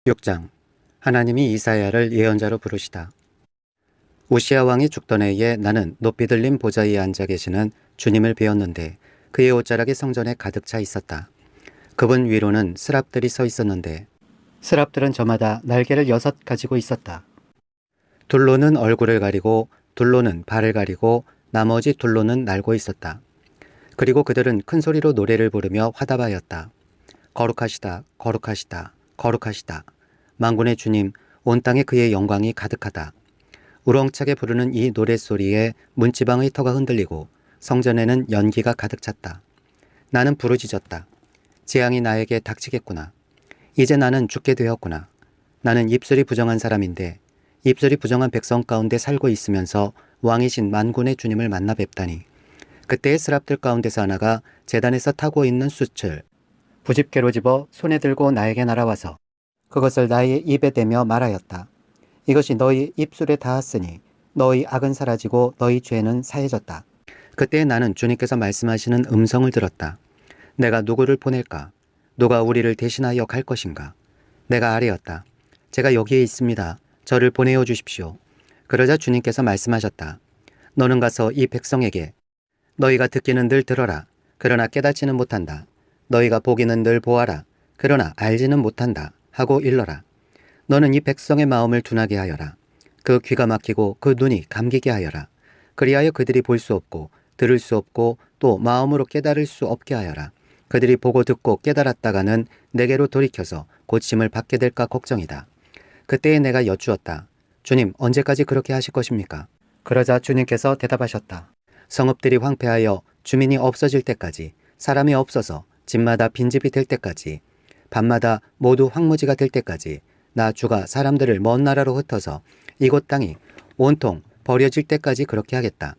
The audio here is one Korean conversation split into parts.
6장. 하나님이 이사야를 예언자로 부르시다. 우시야 왕이 죽던 해에 나는 높이 들린 보좌 위에 앉아 계시는 주님을 배웠는데 그의 옷자락이 성전에 가득 차 있었다. 그분 위로는 스랍들이 서 있었는데 스랍들은 저마다 날개를 6 가지고 있었다. 둘로는 얼굴을 가리고 둘로는 발을 가리고 나머지 둘로는 날고 있었다. 그리고 그들은 큰 소리로 노래를 부르며 화답하였다. 거룩하시다, 거룩하시다, 거룩하시다. 만군의 주님, 온 땅에 그의 영광이 가득하다. 우렁차게 부르는 이 노랫소리에 문지방의 터가 흔들리고 성전에는 연기가 가득 찼다. 나는 부르짖었다. 재앙이 나에게 닥치겠구나. 이제 나는 죽게 되었구나. 나는 입술이 부정한 사람인데 입술이 부정한 백성 가운데 살고 있으면서 왕이신 만군의 주님을 만나 뵙다니. 그때의 스랍들 가운데서 하나가 제단에서 타고 있는 숯을 부집게로 집어 손에 들고 나에게 날아와서 그것을 나의 입에 대며 말하였다. 이것이 너희 입술에 닿았으니 너희 악은 사라지고 너희 죄는 사해졌다. 그때 나는 주님께서 말씀하시는 음성을 들었다. 내가 누구를 보낼까? 누가 우리를 대신하여 갈 것인가? 내가 아뢰었다. 제가 여기에 있습니다. 저를 보내어 주십시오. 그러자 주님께서 말씀하셨다. 너는 가서 이 백성에게 너희가 듣기는 늘 들어라. 그러나 깨닫지는 못한다. 너희가 보기는 늘 보아라. 그러나 알지는 못한다. 하고 일러라. 너는 이 백성의 마음을 둔하게 하여라. 그 귀가 막히고 그 눈이 감기게 하여라. 그리하여 그들이 볼 수 없고 들을 수 없고 또 마음으로 깨달을 수 없게 하여라. 그들이 보고 듣고 깨달았다가는 내게로 돌이켜서 고침을 받게 될까 걱정이다. 그때에 내가 여쭈었다. 주님, 언제까지 그렇게 하실 것입니까? 그러자 주님께서 대답하셨다. 성읍들이 황폐하여 주민이 없어질 때까지, 사람이 없어서 집마다 빈집이 될 때까지, 밤마다 모두 황무지가 될 때까지 나 주가 사람들을 먼 나라로 흩어서 이곳 땅이 온통 버려질 때까지 그렇게 하겠다.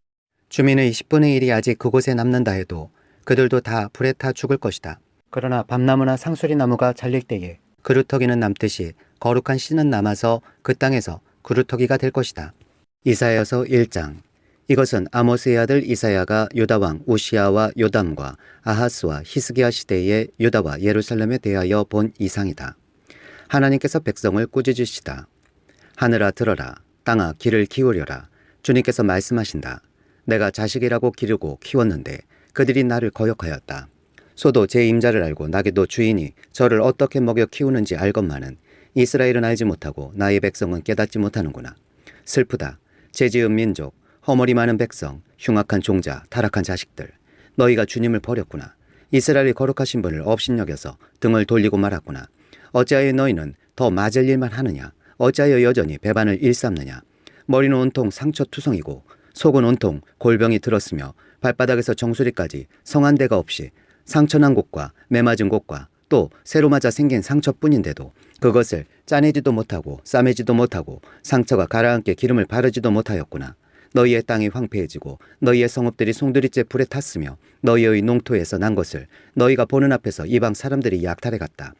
주민의 10분의 1이 아직 그곳에 남는다 해도 그들도 다 불에 타 죽을 것이다. 그러나 밤나무나 상수리나무가 잘릴 때에 그루터기는 남듯이 거룩한 씨는 남아서 그 땅에서 그루터기가 될 것이다. 이사야서 1장. 이것은 아모스의 아들 이사야가 유다왕 우시야와 요담과 아하스와 히스기야 시대에 유다와 예루살렘에 대하여 본 이상이다. 하나님께서 백성을 꾸짖으시다. 하늘아 들어라. 땅아 귀를 기울여라. 주님께서 말씀하신다. 내가 자식이라고 기르고 키웠는데 그들이 나를 거역하였다. 소도 제 임자를 알고 나게도 주인이 저를 어떻게 먹여 키우는지 알건만은 이스라엘은 알지 못하고 나의 백성은 깨닫지 못하는구나. 슬프다. 죄지은 민족, 허물이 많은 백성, 흉악한 종자, 타락한 자식들. 너희가 주님을 버렸구나. 이스라엘이 거룩하신 분을 업신여겨서 등을 돌리고 말았구나. 어찌하여 너희는 더 맞을 일만 하느냐? 어찌하여 여전히 배반을 일삼느냐? 머리는 온통 상처투성이고 속은 온통 골병이 들었으며 발바닥에서 정수리까지 성한 데가 없이 상처난 곳과 매맞은 곳과 또 새로 맞아 생긴 상처뿐인데도 그것을 짜내지도 못하고 싸매지도 못하고 상처가 가라앉게 기름을 바르지도 못하였구나. 너희의 땅이 황폐해지고 너희의 성읍들이 송두리째 불에 탔으며 너희의 농토에서 난 것을 너희가 보는 앞에서 이방 사람들이 약탈해 갔다.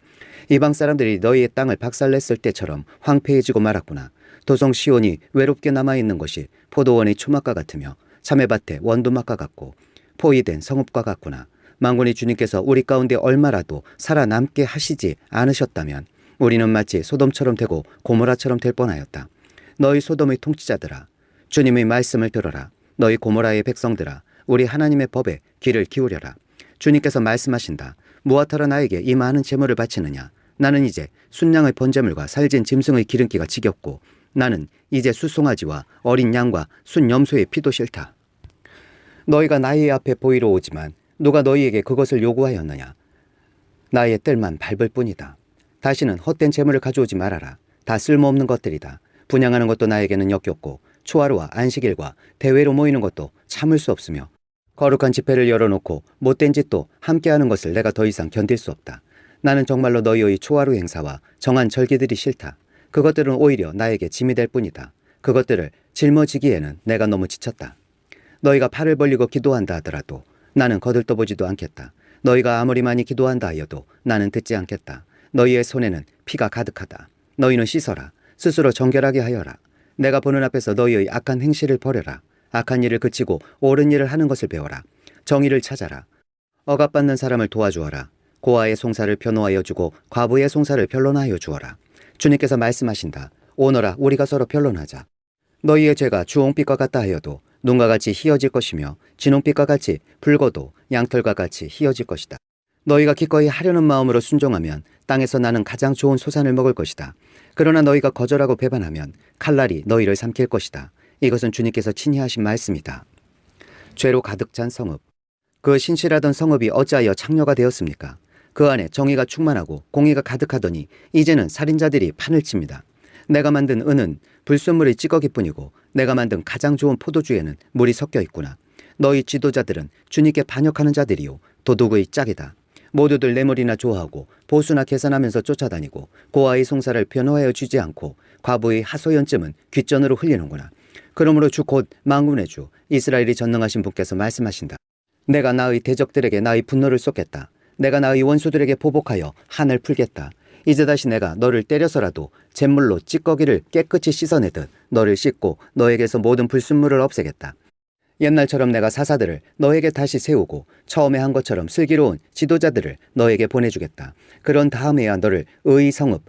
이방 사람들이 너희의 땅을 박살냈을 때처럼 황폐해지고 말았구나. 도성 시온이 외롭게 남아있는 것이 포도원의 초막과 같으며 참외밭의 원두막과 같고 포위된 성읍과 같구나. 만군의 주님께서 우리 가운데 얼마라도 살아남게 하시지 않으셨다면 우리는 마치 소돔처럼 되고 고모라처럼 될 뻔하였다. 너희 소돔의 통치자들아, 주님의 말씀을 들어라. 너희 고모라의 백성들아, 우리 하나님의 법에 귀를 기울여라. 주님께서 말씀하신다. 무엇하러 나에게 이 많은 재물을 바치느냐? 나는 이제 순양의 번제물과 살진 짐승의 기름기가 지겹고 나는 이제 수송아지와 어린 양과 순염소의 피도 싫다. 너희가 나의 앞에 보이러 오지만 누가 너희에게 그것을 요구하였느냐? 나의 뜰만 밟을 뿐이다. 다시는 헛된 재물을 가져오지 말아라. 다 쓸모없는 것들이다. 분양하는 것도 나에게는 역겹고 초하루와 안식일과 대회로 모이는 것도 참을 수 없으며 거룩한 집회를 열어놓고 못된 짓도 함께하는 것을 내가 더 이상 견딜 수 없다. 나는 정말로 너희의 초하루 행사와 정한 절기들이 싫다. 그것들은 오히려 나에게 짐이 될 뿐이다. 그것들을 짊어지기에는 내가 너무 지쳤다. 너희가 팔을 벌리고 기도한다 하더라도 나는 거들떠보지도 않겠다. 너희가 아무리 많이 기도한다 하여도 나는 듣지 않겠다. 너희의 손에는 피가 가득하다. 너희는 씻어라. 스스로 정결하게 하여라. 내가 보는 앞에서 너희의 악한 행실을 버려라. 악한 일을 그치고 옳은 일을 하는 것을 배워라. 정의를 찾아라. 억압받는 사람을 도와주어라. 고아의 송사를 변호하여 주고 과부의 송사를 변론하여 주어라. 주님께서 말씀하신다. 오너라, 우리가 서로 변론하자. 너희의 죄가 주홍빛과 같다 하여도 눈과 같이 희어질 것이며 진홍빛과 같이 붉어도 양털과 같이 희어질 것이다. 너희가 기꺼이 하려는 마음으로 순종하면 땅에서 나는 가장 좋은 소산을 먹을 것이다. 그러나 너희가 거절하고 배반하면 칼날이 너희를 삼킬 것이다. 이것은 주님께서 친히 하신 말씀이다. 죄로 가득 찬 성읍. 그 신실하던 성읍이 어찌하여 창녀가 되었습니까? 그 안에 정의가 충만하고 공의가 가득하더니 이제는 살인자들이 판을 칩니다. 내가 만든 은은 불순물이 찌꺼기뿐이고 내가 만든 가장 좋은 포도주에는 물이 섞여 있구나. 너희 지도자들은 주님께 반역하는 자들이요 도둑의 짝이다. 모두들 뇌물이나 좋아하고 보수나 계산하면서 쫓아다니고 고아의 송사를 변호하여 주지 않고 과부의 하소연쯤은 귓전으로 흘리는구나. 그러므로 주 곧 만군의 주 이스라엘이 전능하신 분께서 말씀하신다. 내가 나의 대적들에게 나의 분노를 쏟겠다. 내가 나의 원수들에게 보복하여 한을 풀겠다. 이제 다시 내가 너를 때려서라도 잿물로 찌꺼기를 깨끗이 씻어내듯 너를 씻고 너에게서 모든 불순물을 없애겠다. 옛날처럼 내가 사사들을 너에게 다시 세우고 처음에 한 것처럼 슬기로운 지도자들을 너에게 보내주겠다. 그런 다음에야 너를 의의 성읍,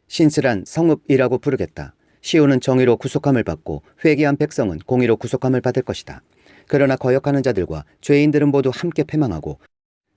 신실한 성읍이라고 부르겠다. 시온은 정의로 구속함을 받고 회개한 백성은 공의로 구속함을 받을 것이다. 그러나 거역하는 자들과 죄인들은 모두 함께 패망하고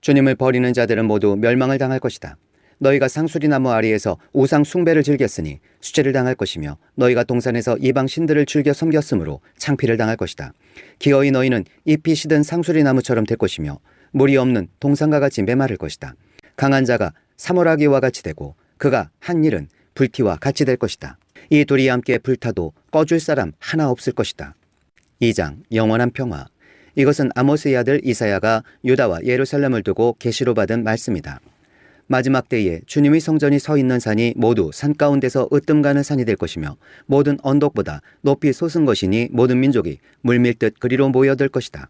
주님을 버리는 자들은 모두 멸망을 당할 것이다. 너희가 상수리나무 아래에서 우상 숭배를 즐겼으니 수치를 당할 것이며 너희가 동산에서 이방 신들을 즐겨 섬겼으므로 창피를 당할 것이다. 기어이 너희는 잎이 시든 상수리나무처럼 될 것이며 물이 없는 동산과 같이 메마를 것이다. 강한 자가 사물아기와 같이 되고 그가 한 일은 불티와 같이 될 것이다. 이 둘이 함께 불타도 꺼줄 사람 하나 없을 것이다. 2장 영원한 평화. 이것은 아모스의 아들 이사야가 유다와 예루살렘을 두고 계시로 받은 말씀이다. 마지막 때에 주님의 성전이 서 있는 산이 모두 산 가운데서 으뜸가는 산이 될 것이며 모든 언덕보다 높이 솟은 것이니 모든 민족이 물밀듯 그리로 모여들 것이다.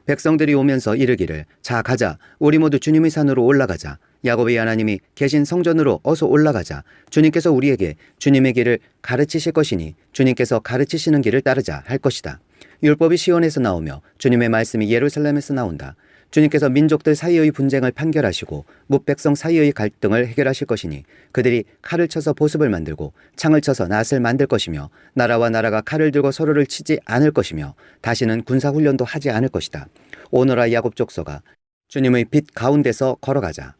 백성들이 오면서 이르기를 자 가자 우리 모두 주님의 산으로 올라가자. 야곱의 하나님이 계신 성전으로 어서 올라가자. 주님께서 우리에게 주님의 길을 가르치실 것이니 주님께서 가르치시는 길을 따르자 할 것이다. 율법이 시온에서 나오며 주님의 말씀이 예루살렘에서 나온다. 주님께서 민족들 사이의 분쟁을 판결하시고 뭇백성 사이의 갈등을 해결하실 것이니 그들이 칼을 쳐서 보습을 만들고 창을 쳐서 낫을 만들 것이며 나라와 나라가 칼을 들고 서로를 치지 않을 것이며 다시는 군사훈련도 하지 않을 것이다. 오너라 야곱 족속아 주님의 빛 가운데서 걸어가자.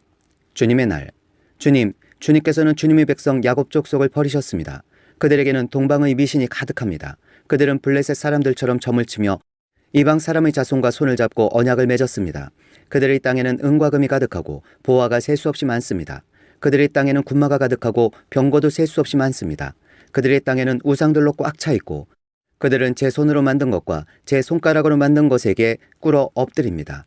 주님의 날. 주님께서는 주님의 백성 야곱 족속을 버리셨습니다. 그들에게는 동방의 미신이 가득합니다. 그들은 블레셋 사람들처럼 점을 치며 이방 사람의 자손과 손을 잡고 언약을 맺었습니다. 그들의 땅에는 은과 금이 가득하고 보화가 셀 수 없이 많습니다. 그들의 땅에는 군마가 가득하고 병거도 셀 수 없이 많습니다. 그들의 땅에는 우상들로 꽉 차 있고 그들은 제 손으로 만든 것과 제 손가락으로 만든 것에게 꿇어 엎드립니다.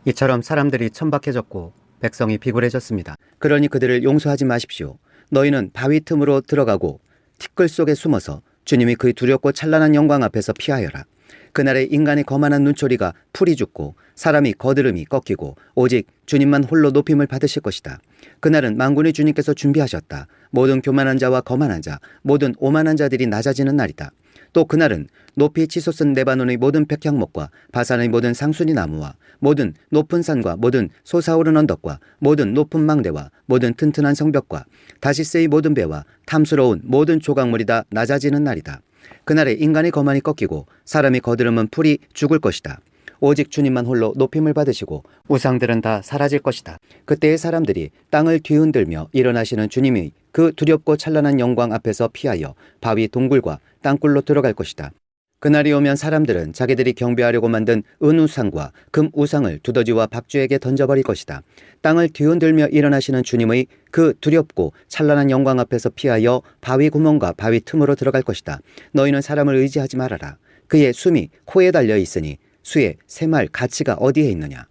이처럼 사람들이 천박해졌고 백성이 비굴해졌습니다. 그러니 그들을 용서하지 마십시오. 너희는 바위 틈으로 들어가고 티끌 속에 숨어서 주님이 그의 두렵고 찬란한 영광 앞에서 피하여라. 그날에 인간의 거만한 눈초리가 풀이 죽고 사람이 거드름이 꺾이고 오직 주님만 홀로 높임을 받으실 것이다. 그날은 만군의 주님께서 준비하셨다. 모든 교만한 자와 거만한 자, 모든 오만한 자들이 낮아지는 날이다. 또 그날은 높이 치솟은 레바논의 모든 백향목과 바산의 모든 상수리 나무와 모든 높은 산과 모든 솟아오른 언덕과 모든 높은 망대와 모든 튼튼한 성벽과 다시스의 모든 배와 탐스러운 모든 조각물이 다 낮아지는 날이다. 그날에 인간의 거만이 꺾이고 사람이 거드름은 풀이 죽을 것이다. 오직 주님만 홀로 높임을 받으시고 우상들은 다 사라질 것이다. 그때의 사람들이 땅을 뒤흔들며 일어나시는 주님이 그 두렵고 찬란한 영광 앞에서 피하여 바위 동굴과 땅굴로 들어갈 것이다. 그날이 오면 사람들은 자기들이 경배하려고 만든 은우상과 금우상을 두더지와 박쥐에게 던져버릴 것이다. 땅을 뒤흔들며 일어나시는 주님의 그 두렵고 찬란한 영광 앞에서 피하여 바위 구멍과 바위 틈으로 들어갈 것이다. 너희는 사람을 의지하지 말아라. 그의 숨이 코에 달려 있으니 수의 새말 가치가 어디에 있느냐.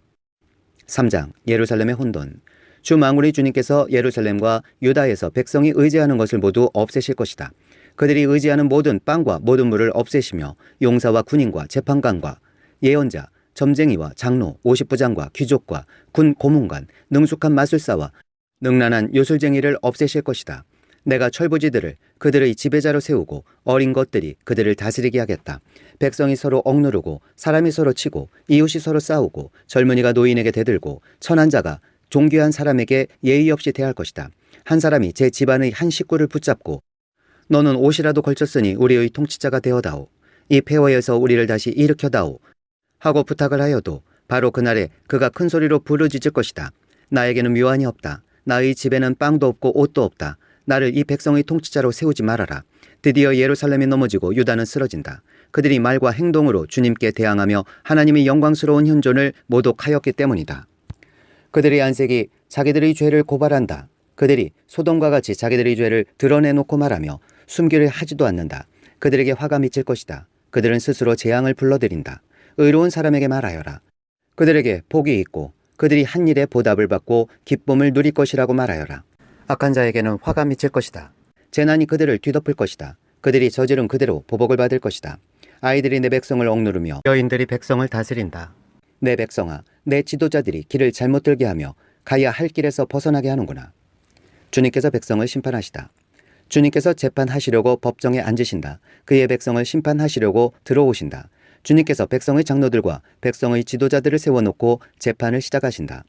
3장 예루살렘의 혼돈. 주 만군의 주님께서 예루살렘과 유다에서 백성이 의지하는 것을 모두 없애실 것이다. 그들이 의지하는 모든 빵과 모든 물을 없애시며 용사와 군인과 재판관과 예언자, 점쟁이와 장로, 50부장과 귀족과 군 고문관, 능숙한 마술사와 능란한 요술쟁이를 없애실 것이다. 내가 철부지들을 그들의 지배자로 세우고 어린 것들이 그들을 다스리게 하겠다. 백성이 서로 억누르고 사람이 서로 치고 이웃이 서로 싸우고 젊은이가 노인에게 대들고 천한 자가 존귀한 사람에게 예의 없이 대할 것이다. 한 사람이 제 집안의 한 식구를 붙잡고 너는 옷이라도 걸쳤으니 우리의 통치자가 되어다오. 이 폐허에서 우리를 다시 일으켜다오. 하고 부탁을 하여도 바로 그날에 그가 큰 소리로 부르짖을 것이다. 나에게는 묘안이 없다. 나의 집에는 빵도 없고 옷도 없다. 나를 이 백성의 통치자로 세우지 말아라. 드디어 예루살렘이 넘어지고 유다는 쓰러진다. 그들이 말과 행동으로 주님께 대항하며 하나님의 영광스러운 현존을 모독하였기 때문이다. 그들의 안색이 자기들의 죄를 고발한다. 그들이 소돔과 같이 자기들의 죄를 드러내놓고 말하며 숨기를 하지도 않는다. 그들에게 화가 미칠 것이다. 그들은 스스로 재앙을 불러들인다. 의로운 사람에게 말하여라. 그들에게 복이 있고 그들이 한 일에 보답을 받고 기쁨을 누릴 것이라고 말하여라. 악한 자에게는 화가 미칠 것이다. 재난이 그들을 뒤덮을 것이다. 그들이 저지른 그대로 보복을 받을 것이다. 아이들이 내 백성을 억누르며 여인들이 백성을 다스린다. 내 백성아, 내 지도자들이 길을 잘못 들게 하며 가야 할 길에서 벗어나게 하는구나. 주님께서 백성을 심판하시다. 주님께서 재판하시려고 법정에 앉으신다. 그의 백성을 심판하시려고 들어오신다. 주님께서 백성의 장로들과 백성의 지도자들을 세워놓고 재판을 시작하신다.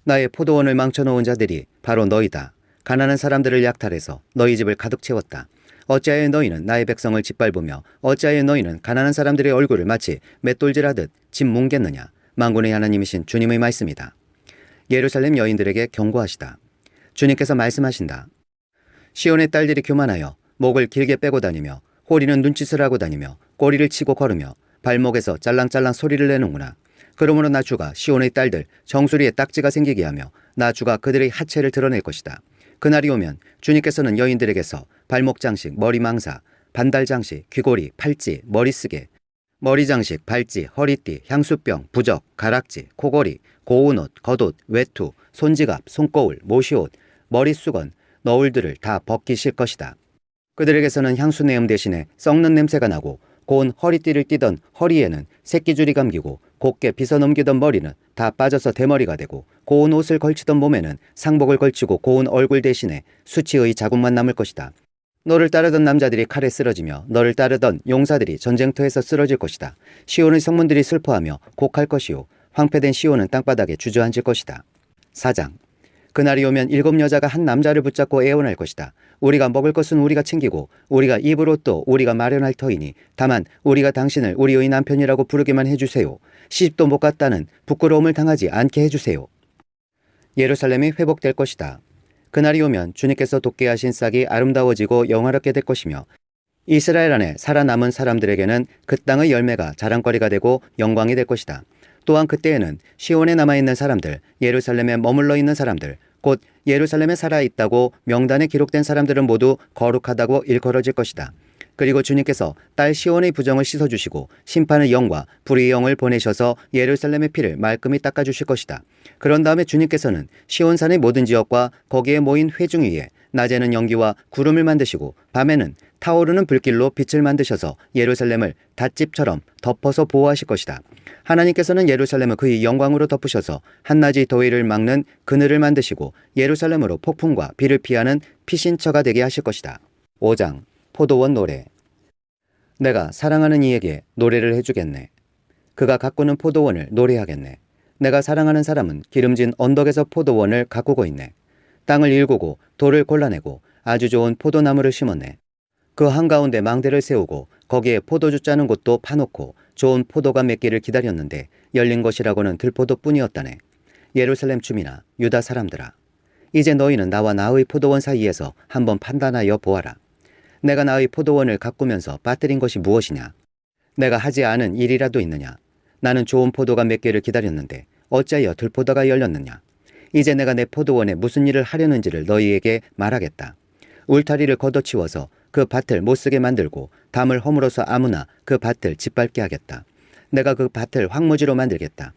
나의 포도원을 망쳐놓은 자들이 바로 너희다. 가난한 사람들을 약탈해서 너희 집을 가득 채웠다. 어찌하여 너희는 나의 백성을 짓밟으며 어찌하여 너희는 가난한 사람들의 얼굴을 마치 맷돌질하듯 짓뭉갰느냐. 만군의 하나님이신 주님의 말씀이다. 예루살렘 여인들에게 경고하시다. 주님께서 말씀하신다. 시온의 딸들이 교만하여 목을 길게 빼고 다니며 호리는 눈짓을 하고 다니며 꼬리를 치고 걸으며 발목에서 짤랑짤랑 소리를 내는구나. 그러므로 나 주가 시온의 딸들 정수리에 딱지가 생기게 하며 나 주가 그들의 하체를 드러낼 것이다. 그날이 오면 주님께서는 여인들에게서 발목 장식, 머리 망사, 반달 장식, 귀고리, 팔찌, 머리쓰개, 머리 장식, 발찌, 허리띠, 향수병, 부적, 가락지, 코걸이, 고운 옷, 겉옷, 외투, 손지갑, 손거울, 모시옷, 머리수건, 너울들을 다 벗기실 것이다. 그들에게서는 향수 내음 대신에 썩는 냄새가 나고 고운 허리띠를 띠던 허리에는 새끼줄이 감기고 곱게 빗어 넘기던 머리는 다 빠져서 대머리가 되고 고운 옷을 걸치던 몸에는 상복을 걸치고 고운 얼굴 대신에 수치의 자국만 남을 것이다. 너를 따르던 남자들이 칼에 쓰러지며 너를 따르던 용사들이 전쟁터에서 쓰러질 것이다. 시온의 성문들이 슬퍼하며 곡할 것이요 황폐된 시온은 땅바닥에 주저앉을 것이다. 4장. 그날이 오면 7 여자가 한 남자를 붙잡고 애원할 것이다. 우리가 먹을 것은 우리가 챙기고 우리가 입을 옷도 우리가 마련할 터이니 다만 우리가 당신을 우리의 남편이라고 부르기만 해주세요. 시집도 못 갔다는 부끄러움을 당하지 않게 해주세요. 예루살렘이 회복될 것이다. 그날이 오면 주님께서 돋게 하신 싹이 아름다워지고 영화롭게 될 것이며 이스라엘 안에 살아남은 사람들에게는 그 땅의 열매가 자랑거리가 되고 영광이 될 것이다. 또한 그때에는 시온에 남아있는 사람들, 예루살렘에 머물러 있는 사람들, 곧 예루살렘에 살아있다고 명단에 기록된 사람들은 모두 거룩하다고 일컬어질 것이다. 그리고 주님께서 딸 시온의 부정을 씻어주시고 심판의 영과 불의의 영을 보내셔서 예루살렘의 피를 말끔히 닦아주실 것이다. 그런 다음에 주님께서는 시온산의 모든 지역과 거기에 모인 회중 위에 낮에는 연기와 구름을 만드시고 밤에는 타오르는 불길로 빛을 만드셔서 예루살렘을 닷집처럼 덮어서 보호하실 것이다. 하나님께서는 예루살렘을 그의 영광으로 덮으셔서 한낮의 더위를 막는 그늘을 만드시고 예루살렘으로 폭풍과 비를 피하는 피신처가 되게 하실 것이다. 5장. 포도원 노래. 내가 사랑하는 이에게 노래를 해주겠네. 그가 가꾸는 포도원을 노래하겠네. 내가 사랑하는 사람은 기름진 언덕에서 포도원을 가꾸고 있네. 땅을 일구고 돌을 골라내고 아주 좋은 포도나무를 심었네. 그 한가운데 망대를 세우고 거기에 포도주 짜는 곳도 파놓고 좋은 포도가 맺기를 기다렸는데 열린 것이라고는 들포도뿐이었다네. 예루살렘 주민아, 유다 사람들아, 이제 너희는 나와 나의 포도원 사이에서 한번 판단하여 보아라. 내가 나의 포도원을 가꾸면서 빠뜨린 것이 무엇이냐? 내가 하지 않은 일이라도 있느냐? 나는 좋은 포도가 맺기를 기다렸는데 어찌하여 들포도가 열렸느냐? 이제 내가 내 포도원에 무슨 일을 하려는지를 너희에게 말하겠다. 울타리를 걷어치워서 그 밭을 못쓰게 만들고 담을 허물어서 아무나 그 밭을 짓밟게 하겠다. 내가 그 밭을 황무지로 만들겠다.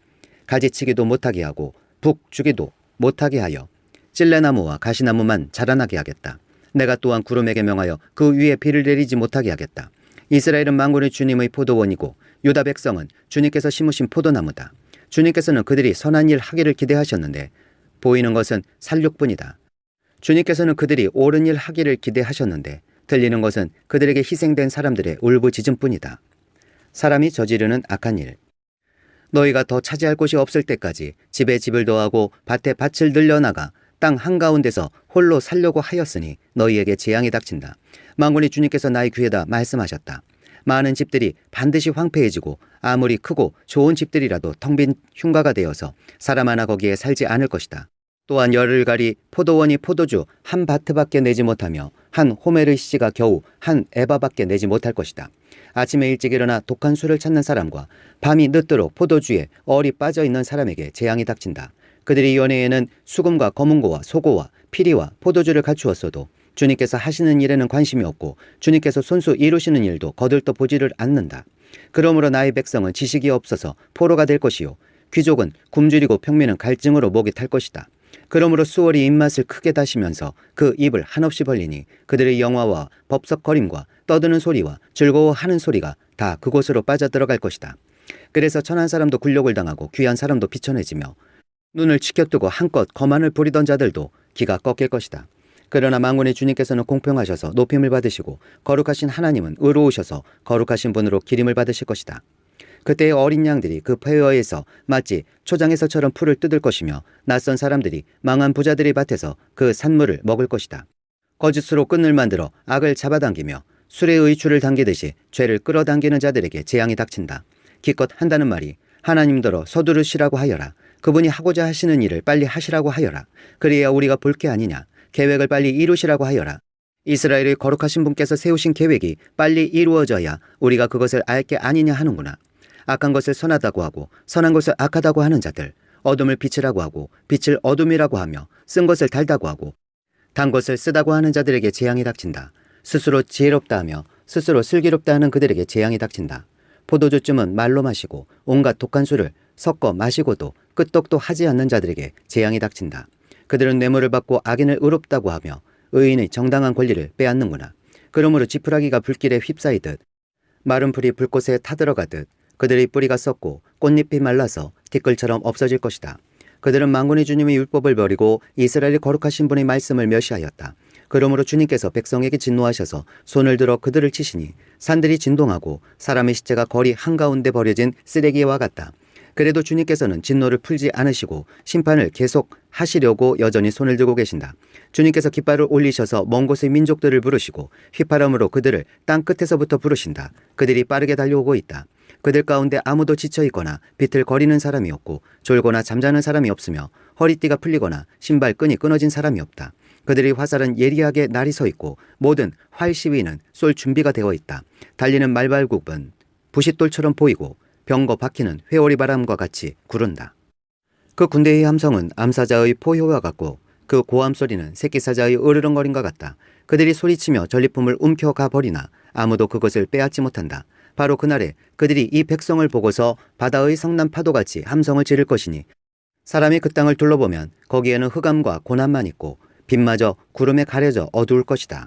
가지치기도 못하게 하고 북 주기도 못하게 하여 찔레나무와 가시나무만 자라나게 하겠다. 내가 또한 구름에게 명하여 그 위에 비를 내리지 못하게 하겠다. 이스라엘은 만군의 주님의 포도원이고 유다 백성은 주님께서 심으신 포도나무다. 주님께서는 그들이 선한 일 하기를 기대하셨는데 보이는 것은 살육뿐이다. 주님께서는 그들이 옳은 일 하기를 기대하셨는데 들리는 것은 그들에게 희생된 사람들의 울부짖음뿐이다. 사람이 저지르는 악한 일. 너희가 더 차지할 곳이 없을 때까지 집에 집을 더하고 밭에 밭을 늘려나가 땅 한가운데서 홀로 살려고 하였으니 너희에게 재앙이 닥친다. 만군의 주님께서 나의 귀에다 말씀하셨다. 많은 집들이 반드시 황폐해지고 아무리 크고 좋은 집들이라도 텅 빈 흉가가 되어서 사람 하나 거기에 살지 않을 것이다. 또한 열흘 가리 포도원이 포도주 한 바트밖에 내지 못하며 한 호멜의 씨가 겨우 한 에바밖에 내지 못할 것이다. 아침에 일찍 일어나 독한 술을 찾는 사람과 밤이 늦도록 포도주에 얼이 빠져 있는 사람에게 재앙이 닥친다. 그들이 연회에는 수금과 검은고와 소고와 피리와 포도주를 갖추었어도 주님께서 하시는 일에는 관심이 없고 주님께서 손수 이루시는 일도 거들떠 보지를 않는다. 그러므로 나의 백성은 지식이 없어서 포로가 될 것이요 귀족은 굶주리고 평민은 갈증으로 목이 탈 것이다. 그러므로 수월이 입맛을 크게 다시면서 그 입을 한없이 벌리니 그들의 영화와 법석거림과 떠드는 소리와 즐거워하는 소리가 다 그곳으로 빠져들어갈 것이다. 그래서 천한 사람도 굴욕을 당하고 귀한 사람도 비천해지며 눈을 치켜뜨고 한껏 거만을 부리던 자들도 기가 꺾일 것이다. 그러나 만군의 주님께서는 공평하셔서 높임을 받으시고 거룩하신 하나님은 의로우셔서 거룩하신 분으로 기림을 받으실 것이다. 그때의 어린 양들이 그 폐허에서 마치 초장에서처럼 풀을 뜯을 것이며 낯선 사람들이 망한 부자들의 밭에서 그 산물을 먹을 것이다. 거짓으로 끈을 만들어 악을 잡아당기며 술에 의추를 당기듯이 죄를 끌어당기는 자들에게 재앙이 닥친다. 기껏 한다는 말이 하나님더러 서두르시라고 하여라. 그분이 하고자 하시는 일을 빨리 하시라고 하여라. 그래야 우리가 볼 게 아니냐. 계획을 빨리 이루시라고 하여라. 이스라엘의 거룩하신 분께서 세우신 계획이 빨리 이루어져야 우리가 그것을 알 게 아니냐 하는구나. 악한 것을 선하다고 하고 선한 것을 악하다고 하는 자들, 어둠을 빛이라고 하고 빛을 어둠이라고 하며 쓴 것을 달다고 하고 단 것을 쓰다고 하는 자들에게 재앙이 닥친다. 스스로 지혜롭다 하며 스스로 슬기롭다 하는 그들에게 재앙이 닥친다. 포도주쯤은 말로 마시고 온갖 독한 술을 섞어 마시고도 끄떡도 하지 않는 자들에게 재앙이 닥친다. 그들은 뇌물을 받고 악인을 의롭다고 하며 의인의 정당한 권리를 빼앗는구나. 그러므로 지푸라기가 불길에 휩싸이듯 마른 풀이 불꽃에 타들어가듯 그들의 뿌리가 썩고 꽃잎이 말라서 티끌처럼 없어질 것이다. 그들은 만군의 주님의 율법을 버리고 이스라엘의 거룩하신 분의 말씀을 멸시하였다. 그러므로 주님께서 백성에게 진노하셔서 손을 들어 그들을 치시니 산들이 진동하고 사람의 시체가 거리 한가운데 버려진 쓰레기와 같다. 그래도 주님께서는 진노를 풀지 않으시고 심판을 계속 하시려고 여전히 손을 들고 계신다. 주님께서 깃발을 올리셔서 먼 곳의 민족들을 부르시고 휘파람으로 그들을 땅 끝에서부터 부르신다. 그들이 빠르게 달려오고 있다. 그들 가운데 아무도 지쳐있거나 비틀거리는 사람이 없고 졸거나 잠자는 사람이 없으며 허리띠가 풀리거나 신발끈이 끊어진 사람이 없다. 그들의 화살은 예리하게 날이 서 있고 모든 활 시위는 쏠 준비가 되어 있다. 달리는 말발굽은 부싯돌처럼 보이고 병거 바퀴는 회오리 바람과 같이 구른다. 그 군대의 함성은 암사자의 포효와 같고 그 고함 소리는 새끼사자의 으르렁거림과 같다. 그들이 소리치며 전리품을 움켜가 버리나 아무도 그것을 빼앗지 못한다. 바로 그날에 그들이 이 백성을 보고서 바다의 성난 파도같이 함성을 지를 것이니 사람이 그 땅을 둘러보면 거기에는 흑암과 고난만 있고 빛마저 구름에 가려져 어두울 것이다.